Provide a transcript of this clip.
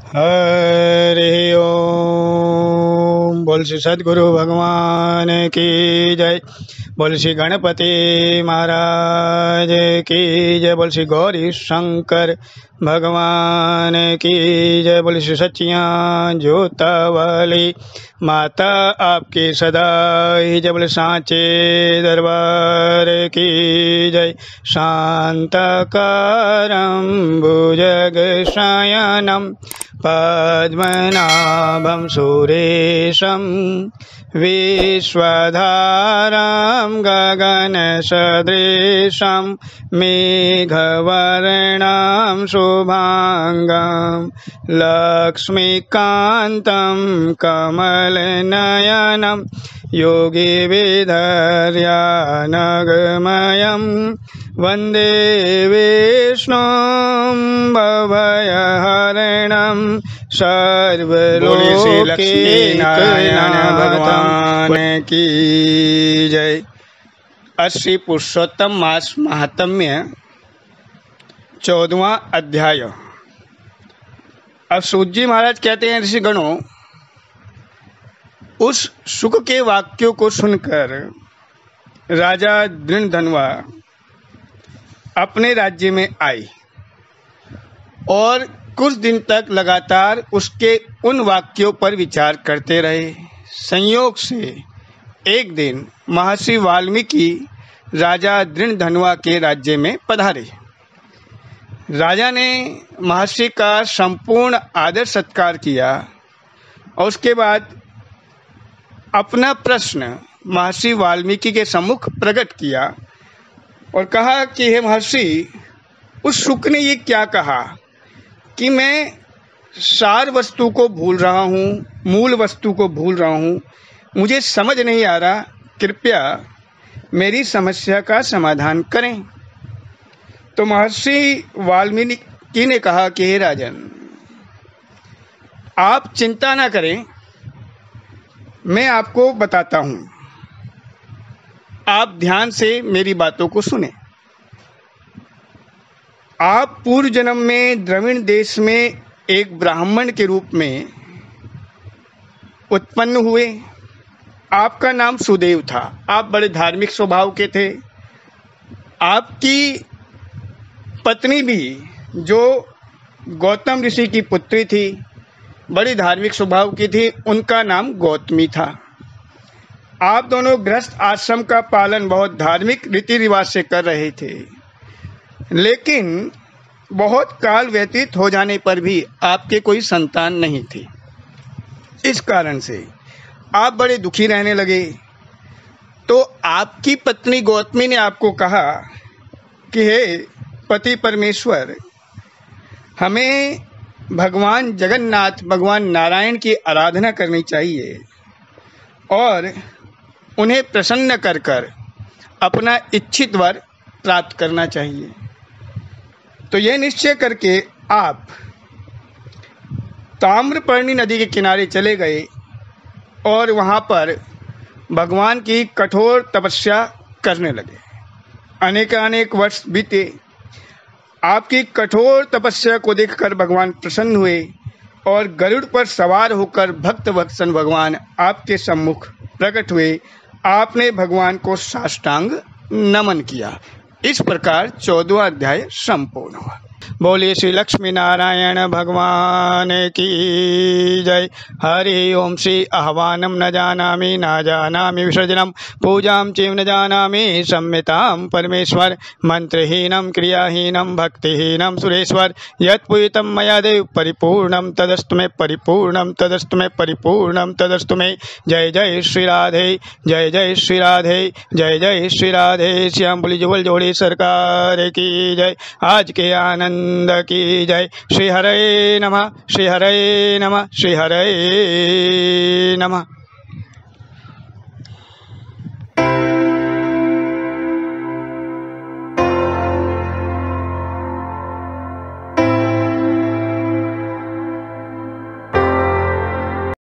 हरि ओम। बोल श्री सद्गुरु भगवान की जय। बोल श्री गणपति महाराज की जय। बोल श्री गौरी शंकर भगवान की जय। बोल श्री सच्चियां ज्योतावाली माता आपकी सदा ही जय। बोल सांचे दरबार की जय। शांताकारं भुजगशयनं पद्मनाभं सुरेशं विश्वधारं गगनसदृशं मेघवर्णं शुभांगं लक्ष्मीकान्तं कमलनयनं योगिविधर्यानगमयं वन्दे विष्णुं भवभयहरणं सर्वलोकनारायण भगवान की जय। श्री पुरुषोत्तम मास महात्म्य 14वां अध्याय। अब सूत जी महाराज कहते हैं, ऋषिगणों, उस सुख के वाक्यों को सुनकर राजा दृढ़धनवा अपने राज्य में आई और कुछ दिन तक लगातार उसके उन वाक्यों पर विचार करते रहे। संयोग से एक दिन महर्षि वाल्मीकि राजा दृढ़धनवा के राज्य में पधारे। राजा ने महर्षि का संपूर्ण आदर सत्कार किया और उसके बाद अपना प्रश्न महर्षि वाल्मीकि के सम्मुख प्रकट किया और कहा कि हे महर्षि, उस शुक ने ये क्या कहा कि मैं सार वस्तु को भूल रहा हूँ, मूल वस्तु को भूल रहा हूँ, मुझे समझ नहीं आ रहा, कृपया मेरी समस्या का समाधान करें। तो महर्षि वाल्मीकि ने कहा कि हे राजन, आप चिंता ना करें, मैं आपको बताता हूँ, आप ध्यान से मेरी बातों को सुने। आप पूर्व जन्म में द्रविड़ देश में एक ब्राह्मण के रूप में उत्पन्न हुए। आपका नाम सुदेव था। आप बड़े धार्मिक स्वभाव के थे। आपकी पत्नी भी, जो गौतम ऋषि की पुत्री थी, बड़ी धार्मिक स्वभाव की थी, उनका नाम गौतमी था। आप दोनों गृहस्थ आश्रम का पालन बहुत धार्मिक रीति रिवाज से कर रहे थे, लेकिन बहुत काल व्यतीत हो जाने पर भी आपके कोई संतान नहीं थी। इस कारण से आप बड़े दुखी रहने लगे। तो आपकी पत्नी गौतमी ने आपको कहा कि हे पति परमेश्वर, हमें भगवान जगन्नाथ, भगवान नारायण की आराधना करनी चाहिए और उन्हें प्रसन्न कर कर अपना इच्छित वर प्राप्त करना चाहिए। तो यह निश्चय करके आप ताम्रपर्णी नदी के किनारे चले गए और वहाँ पर भगवान की कठोर तपस्या करने लगे। अनेक वर्ष बीते। आपकी कठोर तपस्या को देखकर भगवान प्रसन्न हुए और गरुड़ पर सवार होकर भक्त वत्सल भगवान आपके सम्मुख प्रकट हुए। आपने भगवान को साष्टांग नमन किया। इस प्रकार 14वां अध्याय संपूर्ण हुआ। बोलिए श्री लक्ष्मी नारायण भगवान की जय। हरि ओम। श्री आह्वानम न जानामि न जानामि विसर्जनम पूजां चैव न जानामि संहितां परमेश्वर मंत्रहीनं क्रियाहीनं भक्तिहीनं सुरेश्वर यत्पूजितं मया देव परिपूर्णं तदस्तु मे परिपूर्णं तदस्तु मे परिपूर्णं तदस्तु मे। जय जय श्री राधे, जय जय श्री राधे, जय जय श्री राधे। श्याम बोली जुगल जोड़ी सरकार की जय। आज के आनंद की जय। श्री हरे नमः, श्री हरे नमः, श्री हरे नमः।